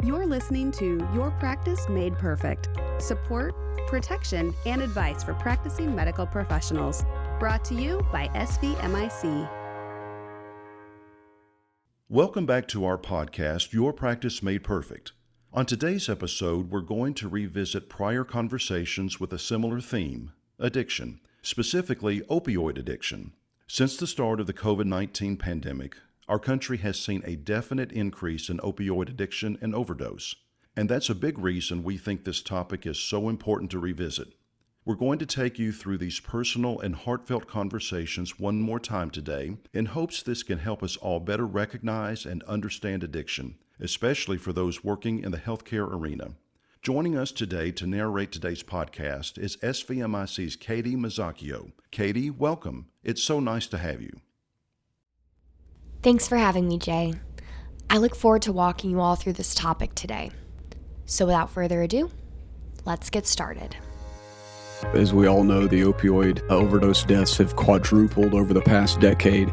You're listening to Your Practice Made Perfect. Support, protection, and advice for practicing medical professionals. Brought to you by SVMIC. Welcome back to our podcast, Your Practice Made Perfect. On today's episode, we're going to revisit prior conversations with a similar theme, addiction, specifically opioid addiction. Since the start of the COVID-19 pandemic, our country has seen a definite increase in opioid addiction and overdose. And that's a big reason we think this topic is so important to revisit. We're going to take you through these personal and heartfelt conversations one more time today in hopes this can help us all better recognize and understand addiction, especially for those working in the healthcare arena. Joining us today to narrate today's podcast is SVMIC's Katie Musacchio. Katie, welcome. It's so nice to have you. Thanks for having me, Jay. I look forward to walking you all through this topic today. So without further ado, let's get started. As we all know, the opioid overdose deaths have quadrupled over the past decade.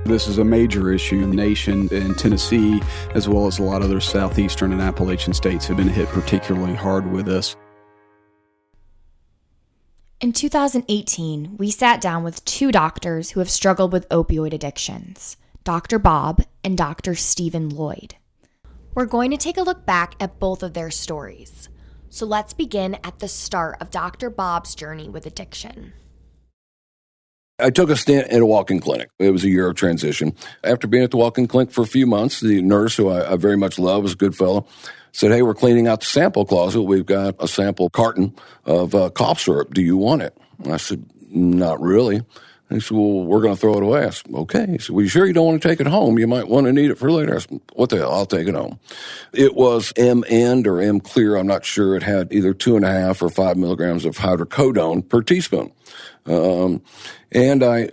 This is a major issue in the nation, and Tennessee, as well as a lot of other southeastern and Appalachian states, have been hit particularly hard with this. In 2018, we sat down with two doctors who have struggled with opioid addictions, Dr. Bob and Dr. Stephen Lloyd. We're going to take a look back at both of their stories. So let's begin at the start of Dr. Bob's journey with addiction. I took a stint at a walk-in clinic. It was a year of transition. After being at the walk-in clinic for a few months, the nurse, who I very much love, was a good fellow, said, "Hey, we're cleaning out the sample closet. We've got a sample carton of cough syrup. Do you want it?" I said, "Not really." He said, "Well, we're going to throw it away." I said, "Okay." He said, "Well, you sure you don't want to take it home? You might want to need it for later." I said, "What the hell? I'll take it home." It was M-End or M-Clear. I'm not sure. It had either 2.5 or 5 milligrams of hydrocodone per teaspoon. And I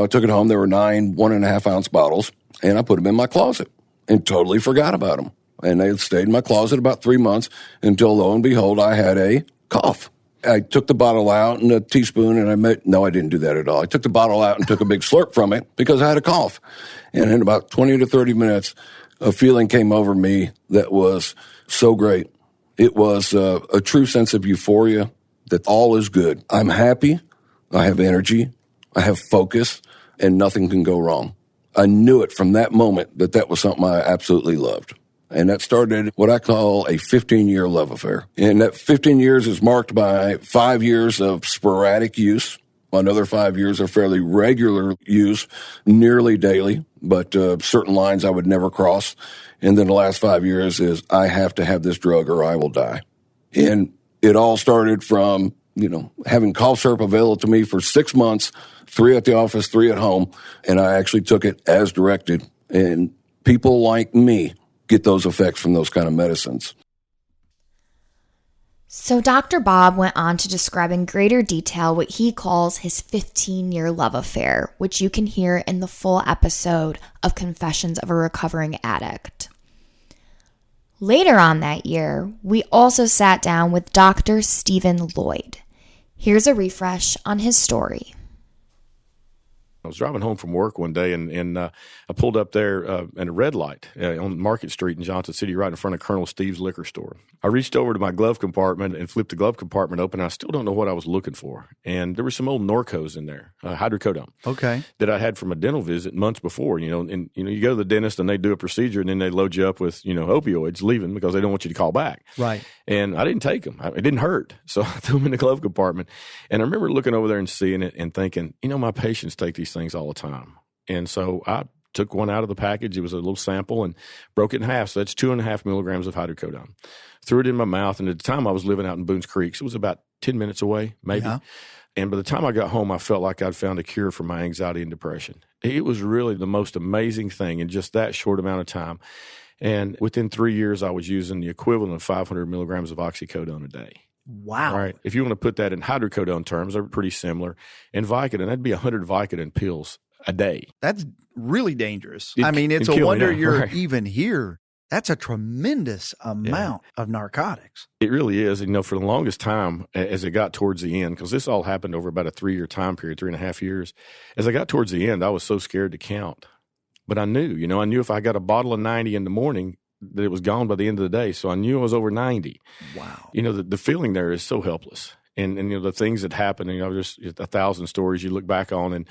took it home. There were 9 1.5-ounce bottles, and I put them in my closet and totally forgot about them. And they had stayed in my closet about 3 months until, lo and behold, I had a cough. I took the bottle out and a teaspoon, and I didn't do that at all. I took the bottle out and took a big slurp from it because I had a cough. And in about 20 to 30 minutes, a feeling came over me that was so great. It was a true sense of euphoria that all is good. I'm happy. I have energy. I have focus, and nothing can go wrong. I knew it from that moment that was something I absolutely loved. And that started what I call a 15-year love affair. And that 15 years is marked by 5 years of sporadic use, another 5 years of fairly regular use, nearly daily, but certain lines I would never cross. And then the last 5 years is I have to have this drug or I will die. And it all started from, having cough syrup available to me for 6 months, 3 at the office, 3 at home, and I actually took it as directed. And people like me get those effects from those kind of medicines. So Dr. Bob went on to describe in greater detail what he calls his 15-year love affair, which you can hear in the full episode of Confessions of a Recovering Addict. Later on that year, we also sat down with Dr. Stephen Lloyd. Here's a refresh on his story. I was driving home from work one day, and I pulled up there at a red light on Market Street in Johnson City, right in front of Colonel Steve's liquor store. I reached over to my glove compartment and flipped the glove compartment open. I still don't know what I was looking for. And there were some old Norcos in there, hydrocodone. Okay. That I had from a dental visit months before, you go to the dentist and they do a procedure and then they load you up with, opioids, leaving because they don't want you to call back. Right. And I didn't take them. It didn't hurt. So I threw them in the glove compartment. And I remember looking over there and seeing it and thinking, my patients take these things all the time. And so I took one out of the package. It was a little sample and broke it in half. So that's 2.5 milligrams of hydrocodone. Threw it in my mouth. And at the time I was living out in Boones Creek. So it was about 10 minutes away, maybe. Yeah. And by the time I got home, I felt like I'd found a cure for my anxiety and depression. It was really the most amazing thing in just that short amount of time. And within 3 years, I was using the equivalent of 500 milligrams of oxycodone a day. Wow. Right. If you want to put that in hydrocodone terms, they're pretty similar. And Vicodin, that'd be 100 Vicodin pills a day. That's really dangerous. It, it's a wonder you're right. even here. That's a tremendous amount of narcotics. It really is. For the longest time, as it got towards the end, because this all happened over about a 3-year time period, 3.5 years, as I got towards the end, I was so scared to count But I knew if I got a bottle of 90 in the morning, that it was gone by the end of the day. So I knew I was over 90. Wow. The feeling there is so helpless. And the things that happen, there's 1,000 stories you look back on and,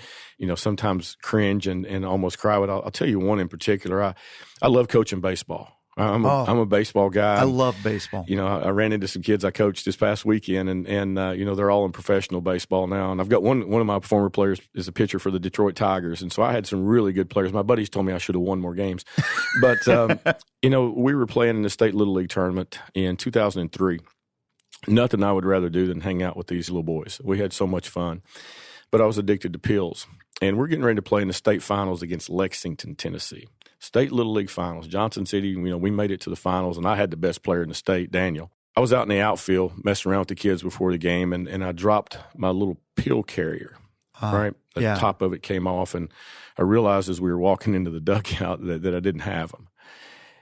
sometimes cringe and almost cry. But I'll tell you one in particular. I love coaching baseball. I'm a baseball guy. I love baseball. I ran into some kids I coached this past weekend, and they're all in professional baseball now. And I've got one of my former players is a pitcher for the Detroit Tigers, and so I had some really good players. My buddies told me I should have won more games, but we were playing in the state little league tournament in 2003. Nothing I would rather do than hang out with these little boys. We had so much fun, but I was addicted to pills. And we're getting ready to play in the state finals against Lexington, Tennessee. State Little League finals. Johnson City, we made it to the finals, and I had the best player in the state, Daniel. I was out in the outfield messing around with the kids before the game, and I dropped my little pill carrier, right? The top of it came off, and I realized as we were walking into the dugout that I didn't have them.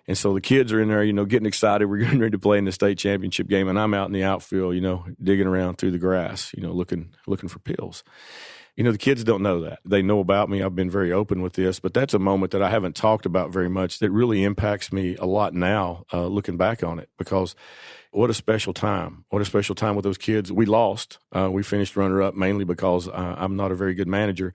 And so the kids are in there, getting excited. We're getting ready to play in the state championship game, and I'm out in the outfield, digging around through the grass, looking for pills. The kids don't know that. They know about me. I've been very open with this, but that's a moment that I haven't talked about very much that really impacts me a lot now, looking back on it, because what a special time. What a special time with those kids. We lost. We finished runner-up mainly because I'm not a very good manager.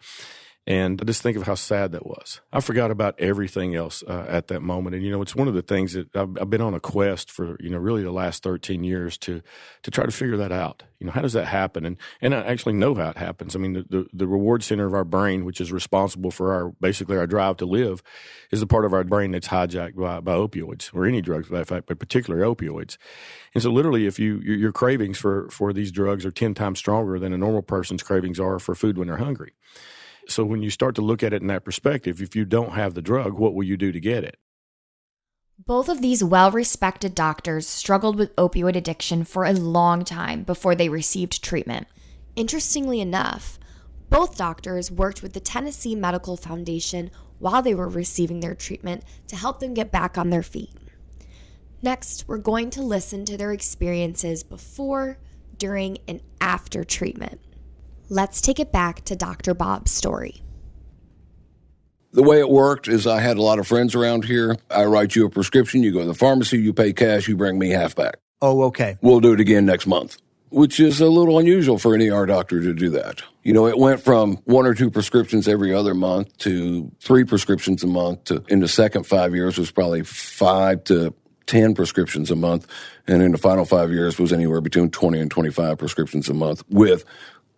And I just think of how sad that was. I forgot about everything else at that moment. And, it's one of the things that I've been on a quest for, really the last 13 years to try to figure that out. How does that happen? And I actually know how it happens. I mean, the reward center of our brain, which is responsible for basically our drive to live, is the part of our brain that's hijacked by opioids or any drugs, by fact, but particularly opioids. And so literally if your cravings for these drugs are 10 times stronger than a normal person's cravings are for food when they're hungry. So when you start to look at it in that perspective, if you don't have the drug, what will you do to get it? Both of these well-respected doctors struggled with opioid addiction for a long time before they received treatment. Interestingly enough, both doctors worked with the Tennessee Medical Foundation while they were receiving their treatment to help them get back on their feet. Next, we're going to listen to their experiences before, during, and after treatment. Let's take it back to Dr. Bob's story. The way it worked is I had a lot of friends around here. I write you a prescription, you go to the pharmacy, you pay cash, you bring me half back. Oh, okay. We'll do it again next month, which is a little unusual for an ER doctor to do that. It went from 1 or 2 prescriptions every other month to 3 prescriptions a month to, in the second 5 years, was probably 5 to 10 prescriptions a month. And in the final 5 years was anywhere between 20 and 25 prescriptions a month with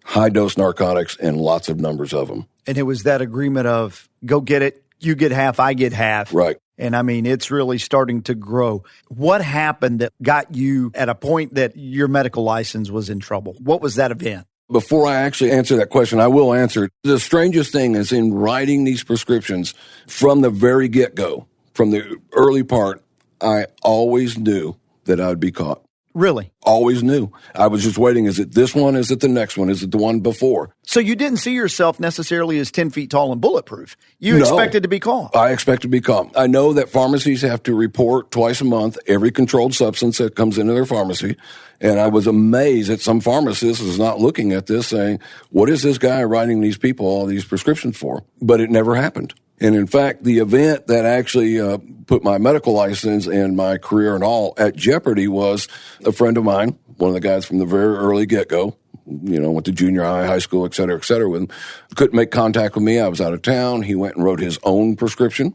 high-dose narcotics and lots of numbers of them. And it was that agreement of go get it, you get half, I get half. Right. And I mean, it's really starting to grow. What happened that got you at a point that your medical license was in trouble? What was that event? Before I actually answer that question, I will answer it. The strangest thing is in writing these prescriptions from the very get-go, from the early part, I always knew that I would be caught. Really? Always knew. I was just waiting. Is it this one? Is it the next one? Is it the one before? So you didn't see yourself necessarily as 10 feet tall and bulletproof. You expected to be caught. I expect to be caught. I know that pharmacies have to report twice a month every controlled substance that comes into their pharmacy. And I was amazed that some pharmacist is not looking at this saying, what is this guy writing these people all these prescriptions for? But it never happened. And in fact, the event that actually put my medical license and my career and all at jeopardy was a friend of mine, one of the guys from the very early get-go, went to junior high school, et cetera, with him. Couldn't make contact with me. I was out of town. He went and wrote his own prescription.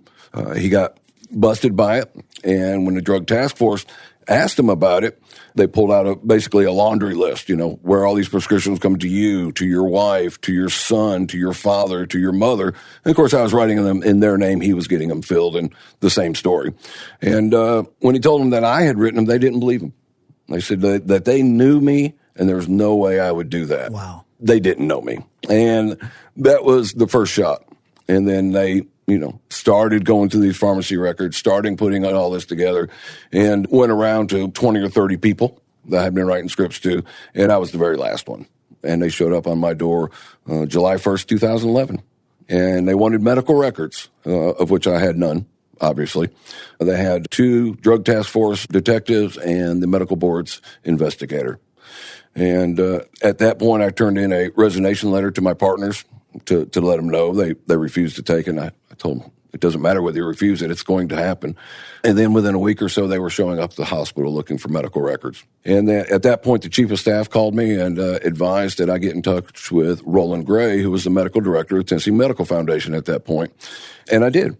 He got busted by it. And when the drug task force asked him about it, they pulled out basically a laundry list, where all these prescriptions come to you, to your wife, to your son, to your father, to your mother. And of course, I was writing them in their name. He was getting them filled, and the same story. And when he told them that I had written them, they didn't believe him. They said that they knew me, and there's no way I would do that. Wow. They didn't know me. And that was the first shot. And then they started going through these pharmacy records, starting putting all this together, and went around to 20 or 30 people that I had been writing scripts to, and I was the very last one. And they showed up on my door July 1st, 2011, and they wanted medical records, of which I had none, obviously. They had 2 drug task force detectives and the medical board's investigator. And at that point, I turned in a resignation letter to my partners to let them know. They refused to take it, and I told them, it doesn't matter whether you refuse it, it's going to happen. And then within a week or so, they were showing up at the hospital looking for medical records. And then at that point, the chief of staff called me and advised that I get in touch with Roland Gray, who was the medical director of Tennessee Medical Foundation at that point. And I did.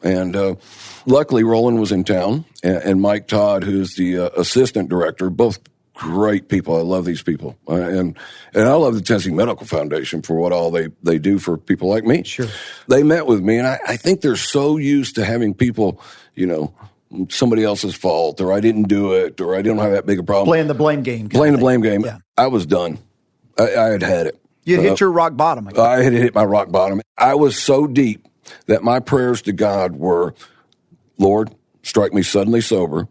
And luckily, Roland was in town, and Mike Todd, who's the assistant director, both great people. I love these people. And I love the Tennessee Medical Foundation for what all they do for people like me. Sure. They met with me, and I think they're so used to having people, somebody else's fault, or I didn't do it, or I don't have that big a problem. Playing the blame game. Playing the blame game. Yeah. I was done. I had it. You hit your rock bottom. I had hit my rock bottom. I was so deep that my prayers to God were, Lord, strike me suddenly sober,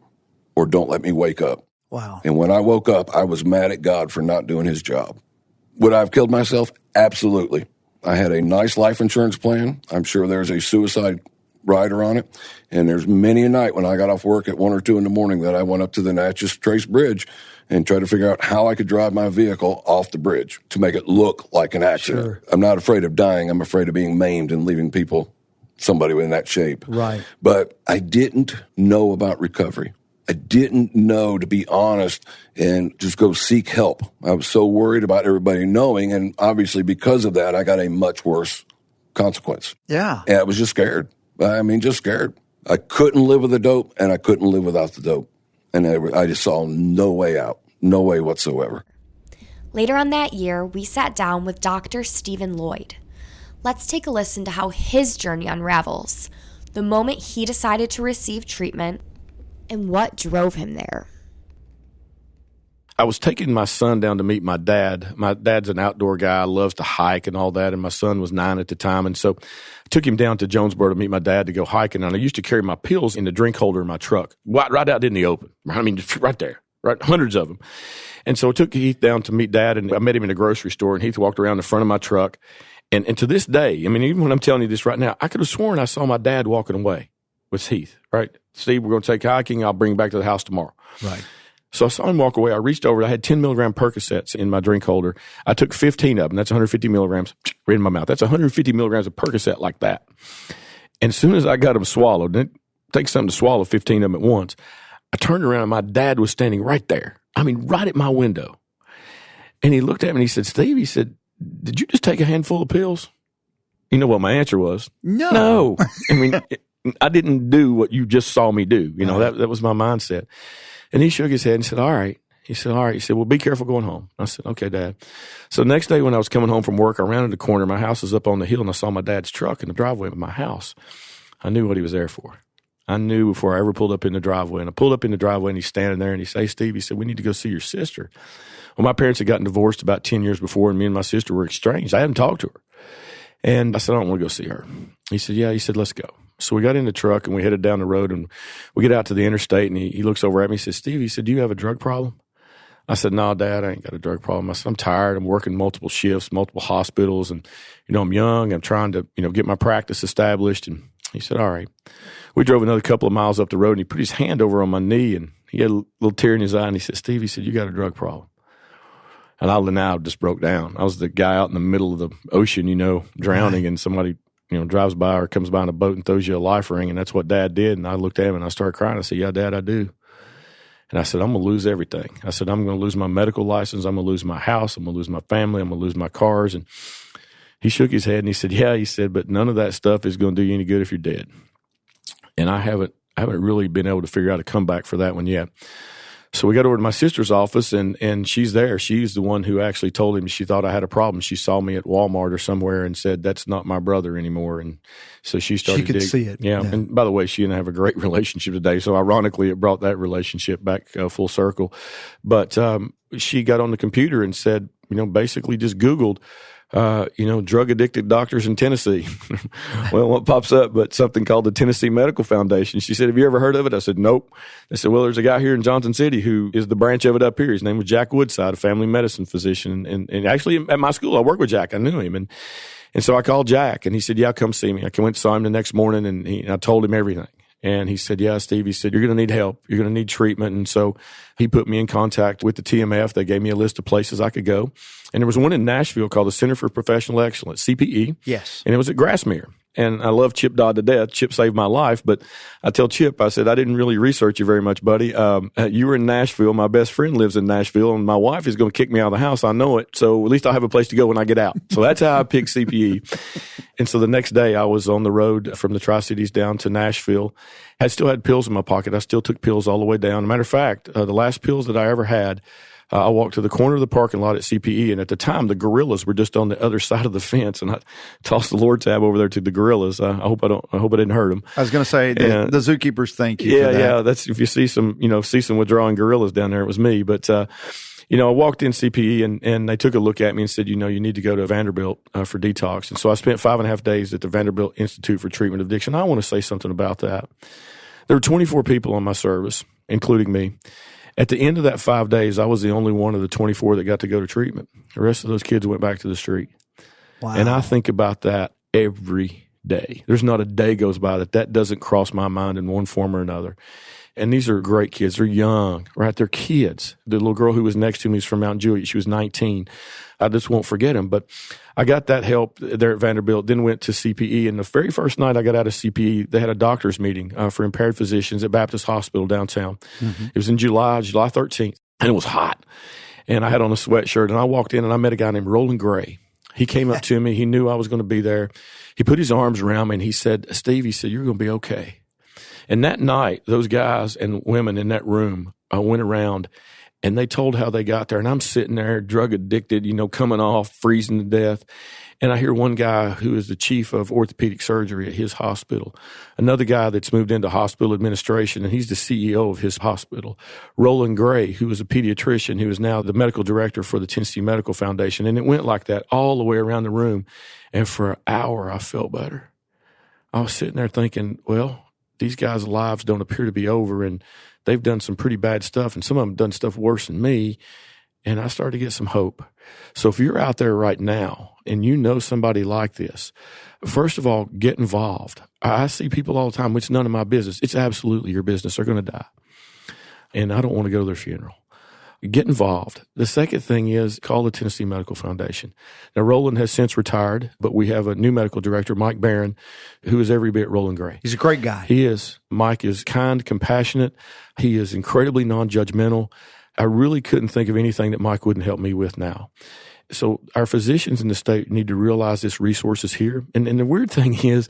or don't let me wake up. Wow. And when I woke up, I was mad at God for not doing his job. Would I have killed myself? Absolutely. I had a nice life insurance plan. I'm sure there's a suicide rider on it. And there's many a night when I got off work at 1 or 2 in the morning that I went up to the Natchez Trace Bridge and tried to figure out how I could drive my vehicle off the bridge to make it look like an accident. Sure. I'm not afraid of dying. I'm afraid of being maimed and leaving somebody in that shape. Right. But I didn't know about recovery. I didn't know, to be honest, and just go seek help. I was so worried about everybody knowing, and obviously because of that, I got a much worse consequence. Yeah. And I was just scared. Just scared. I couldn't live with the dope, and I couldn't live without the dope. And I just saw no way out, no way whatsoever. Later on that year, we sat down with Dr. Stephen Lloyd. Let's take a listen to how his journey unravels, the moment he decided to receive treatment, and what drove him there. I was taking my son down to meet my dad. My dad's an outdoor guy, loves to hike and all that, and my son was 9 at the time. And so I took him down to Jonesboro to meet my dad to go hiking. And I used to carry my pills in the drink holder in my truck, right out in the open. Just right there, right, hundreds of them. And so I took Heath down to meet Dad, and I met him in a grocery store, and Heath walked around the front of my truck. And to this day, even when I'm telling you this right now, I could have sworn I saw my dad walking away with Heath, right? Steve, we're going to take hiking. I'll bring him back to the house tomorrow. Right. So I saw him walk away. I reached over. I had 10 milligram Percocets in my drink holder. I took 15 of them. That's 150 milligrams right in my mouth. That's 150 milligrams of Percocet like that. And as soon as I got them swallowed, and it takes something to swallow 15 of them at once, I turned around and my dad was standing right there. Right at my window. And he looked at me and he said, Steve, he said, did you just take a handful of pills? You know what my answer was? No. I didn't do what you just saw me do. That was my mindset. And he shook his head and said, all right. He said, all right. He said, well, be careful going home. I said, okay, Dad. So the next day when I was coming home from work, I rounded the corner. My house is up on the hill, and I saw my dad's truck in the driveway of my house. I knew what he was there for. I knew before I ever pulled up in the driveway. And I pulled up in the driveway, and he's standing there, and he said, hey, Steve, he said, we need to go see your sister. Well, my parents had gotten divorced about 10 years before, and me and my sister were estranged. I hadn't talked to her. And I said, I don't want to go see her. He said, yeah. He said, let's go. So we got in the truck and we headed down the road, and we get out to the interstate, and he looks over at me. He says, Steve, he said, do you have a drug problem? I said, no, Dad, I ain't got a drug problem. I said, I'm tired. I'm working multiple shifts, multiple hospitals, and, I'm young. I'm trying to, get my practice established. And he said, all right. We drove another couple of miles up the road, and he put his hand over on my knee, and he had a little tear in his eye, and he said, Steve, he said, you got a drug problem. And I now just broke down. I was the guy out in the middle of the ocean, drowning, and somebody drives by or comes by in a boat and throws you a life ring, and that's what Dad did. And I looked at him and I started crying. I said, yeah, Dad, I do. And I said, I'm going to lose everything. I said, I'm going to lose my medical license. I'm going to lose my house. I'm going to lose my family. I'm going to lose my cars. And he shook his head and he said, yeah, he said, but none of that stuff is going to do you any good if you're dead. And I haven't really been able to figure out a comeback for that one yet. So we got over to my sister's office, and she's there. She's the one who actually told him she thought I had a problem. She saw me at Walmart or somewhere and said, that's not my brother anymore. And so she started She could see it. Yeah. And by the way, she and I have a great relationship today. So ironically, it brought that relationship back full circle. But she got on the computer and said, basically just Googled, drug-addicted doctors in Tennessee. Well, what pops up but something called the Tennessee Medical Foundation. She said, have you ever heard of it? I said, nope. They said, well, there's a guy here in Johnson City who is the branch of it up here. His name was Jack Woodside, a family medicine physician. And actually at my school, I worked with Jack. I knew him. And so I called Jack, and he said, yeah, come see me. I went and saw him the next morning, and I told him everything. And he said, yeah, Steve, he said, you're going to need help. You're going to need treatment. And so he put me in contact with the TMF. They gave me a list of places I could go. And there was one in Nashville called the Center for Professional Excellence, CPE. Yes. And it was at Grassmere. And I love Chip Dodd to death. Chip saved my life. But I tell Chip, I said, I didn't really research you very much, buddy. You were in Nashville. My best friend lives in Nashville, and my wife is going to kick me out of the house. I know it. So at least I'll have a place to go when I get out. So that's how I picked CPE. And so the next day I was on the road from the Tri-Cities down to Nashville. I still had pills in my pocket. I still took pills all the way down. As a matter of fact, the last pills that I ever had, I walked to the corner of the parking lot at CPE, and at the time, the gorillas were just on the other side of the fence, and I tossed the Lord tab over there to the gorillas. I hope I didn't hurt them. I was going to say the zookeepers thank you. Yeah, for that. yeah. That's if you see some withdrawing gorillas down there, it was me. But I walked in CPE, and they took a look at me and said, you need to go to Vanderbilt for detox. And so I spent 5.5 days at the Vanderbilt Institute for Treatment of Addiction. I want to say something about that. There were 24 people on my service, including me. At the end of that 5 days, I was the only one of the 24 that got to go to treatment. The rest of those kids went back to the street. Wow. And I think about that every day. There's not a day goes by that doesn't cross my mind in one form or another. And these are great kids. They're young, right? They're kids. The little girl who was next to me is from Mount Juliet. She was 19. I just won't forget them. But I got that help there at Vanderbilt, then went to CPE. And the very first night I got out of CPE, they had a doctor's meeting for impaired physicians at Baptist Hospital downtown. Mm-hmm. It was in July 13th, and it was hot. And I had on a sweatshirt, and I walked in, and I met a guy named Roland Gray. He came up to me. He knew I was going to be there. He put his arms around me, and he said, Steve, he said, you're going to be okay. And that night, those guys and women in that room went around, and they told how they got there. And I'm sitting there, drug addicted, coming off, freezing to death. And I hear one guy who is the chief of orthopedic surgery at his hospital, another guy that's moved into hospital administration, and he's the CEO of his hospital, Roland Gray, who is a pediatrician, who is now the medical director for the Tennessee Medical Foundation. And it went like that all the way around the room. And for an hour, I felt better. I was sitting there thinking, well, these guys' lives don't appear to be over, and they've done some pretty bad stuff, and some of them done stuff worse than me, and I started to get some hope. So if you're out there right now and you know somebody like this, first of all, get involved. I see people all the time, it's none of my business. It's absolutely your business. They're going to die, and I don't want to go to their funeral. Get involved. The second thing is call the Tennessee Medical Foundation. Now, Roland has since retired, but we have a new medical director, Mike Barron, who is every bit Roland Gray. He's a great guy. He is. Mike is kind, compassionate. He is incredibly non-judgmental. I really couldn't think of anything that Mike wouldn't help me with now. So our physicians in the state need to realize this resource is here. And the weird thing is,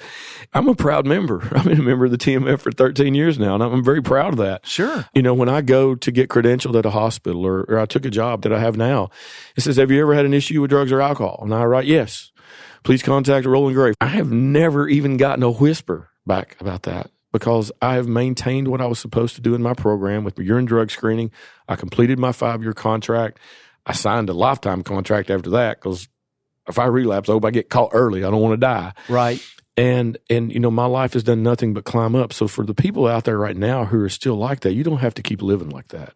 I'm a proud member. I've been a member of the TMF for 13 years now, and I'm very proud of that. Sure. When I go to get credentialed at a hospital or I took a job that I have now, it says, have you ever had an issue with drugs or alcohol? And I write, yes. Please contact Roland Gray. I have never even gotten a whisper back about that, because I have maintained what I was supposed to do in my program with urine drug screening. I completed my 5-year contract. I signed a lifetime contract after that, because if I relapse, I hope I get caught early. I don't want to die. Right. And my life has done nothing but climb up. So for the people out there right now who are still like that, you don't have to keep living like that.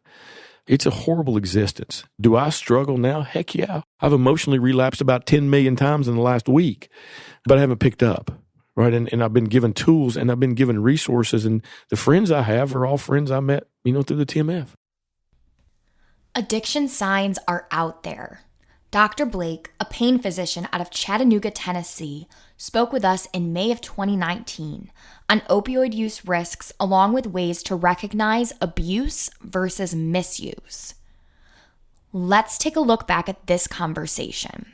It's a horrible existence. Do I struggle now? Heck yeah. I've emotionally relapsed about 10 million times in the last week, but I haven't picked up. Right. And I've been given tools, and I've been given resources, and the friends I have are all friends I met, through the TMF. Addiction signs are out there. Dr. Blake, a pain physician out of Chattanooga, Tennessee, spoke with us in May of 2019 on opioid use risks, along with ways to recognize abuse versus misuse. Let's take a look back at this conversation.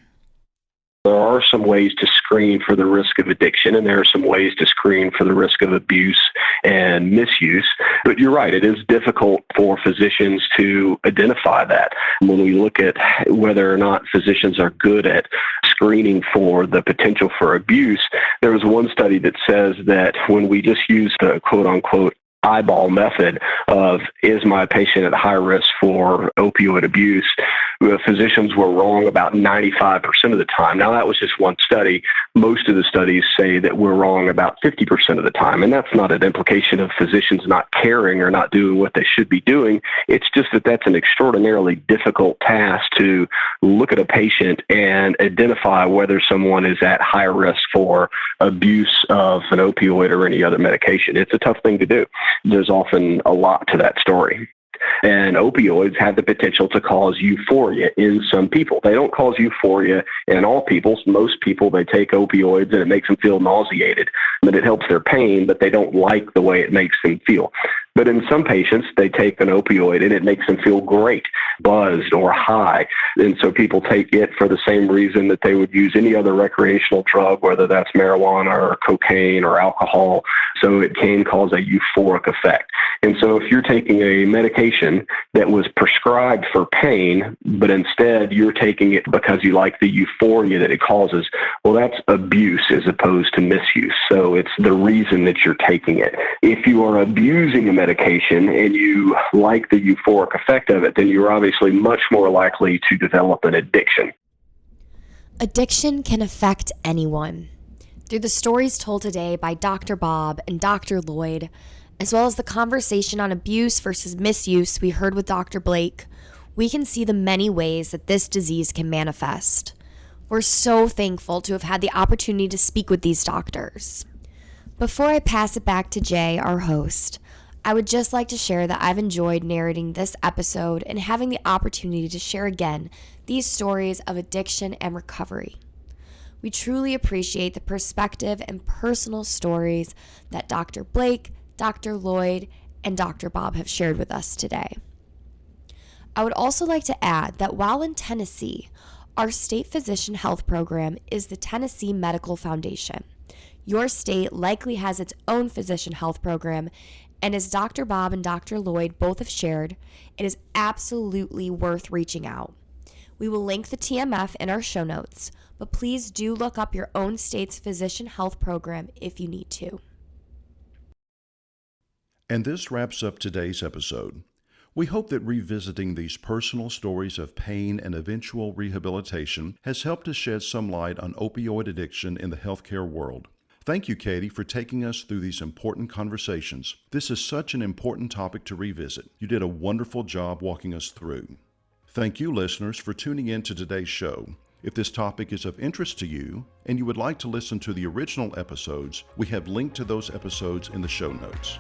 There are some ways to screen for the risk of addiction, and there are some ways to screen for the risk of abuse and misuse. But you're right, it is difficult for physicians to identify that. When we look at whether or not physicians are good at screening for the potential for abuse, there was one study that says that when we just use the quote-unquote eyeball method of, is my patient at high risk for opioid abuse? The physicians were wrong about 95% of the time. Now, that was just one study. Most of the studies say that we're wrong about 50% of the time. And that's not an implication of physicians not caring or not doing what they should be doing. It's just that that's an extraordinarily difficult task to look at a patient and identify whether someone is at high risk for abuse of an opioid or any other medication. It's a tough thing to do. There's often a lot to that story. And opioids have the potential to cause euphoria in some people. They don't cause euphoria in all people. Most people, they take opioids and it makes them feel nauseated, but it helps their pain, but they don't like the way it makes them feel. But in some patients, they take an opioid and it makes them feel great, buzzed or high. And so people take it for the same reason that they would use any other recreational drug, whether that's marijuana or cocaine or alcohol. So it can cause a euphoric effect. And so if you're taking a medication that was prescribed for pain, but instead you're taking it because you like the euphoria that it causes, well, that's abuse as opposed to misuse. So it's the reason that you're taking it. If you are abusing a medication and you like the euphoric effect of it, then you're obviously much more likely to develop an addiction. Addiction can affect anyone. Through the stories told today by Dr. Bob and Dr. Lloyd, as well as the conversation on abuse versus misuse we heard with Dr. Blake, we can see the many ways that this disease can manifest. We're so thankful to have had the opportunity to speak with these doctors. Before I pass it back to Jay, our host, I would just like to share that I've enjoyed narrating this episode and having the opportunity to share again these stories of addiction and recovery. We truly appreciate the perspective and personal stories that Dr. Blake, Dr. Lloyd, and Dr. Bob have shared with us today. I would also like to add that while in Tennessee, our state physician health program is the Tennessee Medical Foundation. Your state likely has its own physician health program, and as Dr. Bob and Dr. Lloyd both have shared, it is absolutely worth reaching out. We will link the TMF in our show notes, but please do look up your own state's physician health program if you need to. And this wraps up today's episode. We hope that revisiting these personal stories of pain and eventual rehabilitation has helped to shed some light on opioid addiction in the healthcare world. Thank you, Katie, for taking us through these important conversations. This is such an important topic to revisit. You did a wonderful job walking us through. Thank you, listeners, for tuning in to today's show. If this topic is of interest to you and you would like to listen to the original episodes, we have linked to those episodes in the show notes.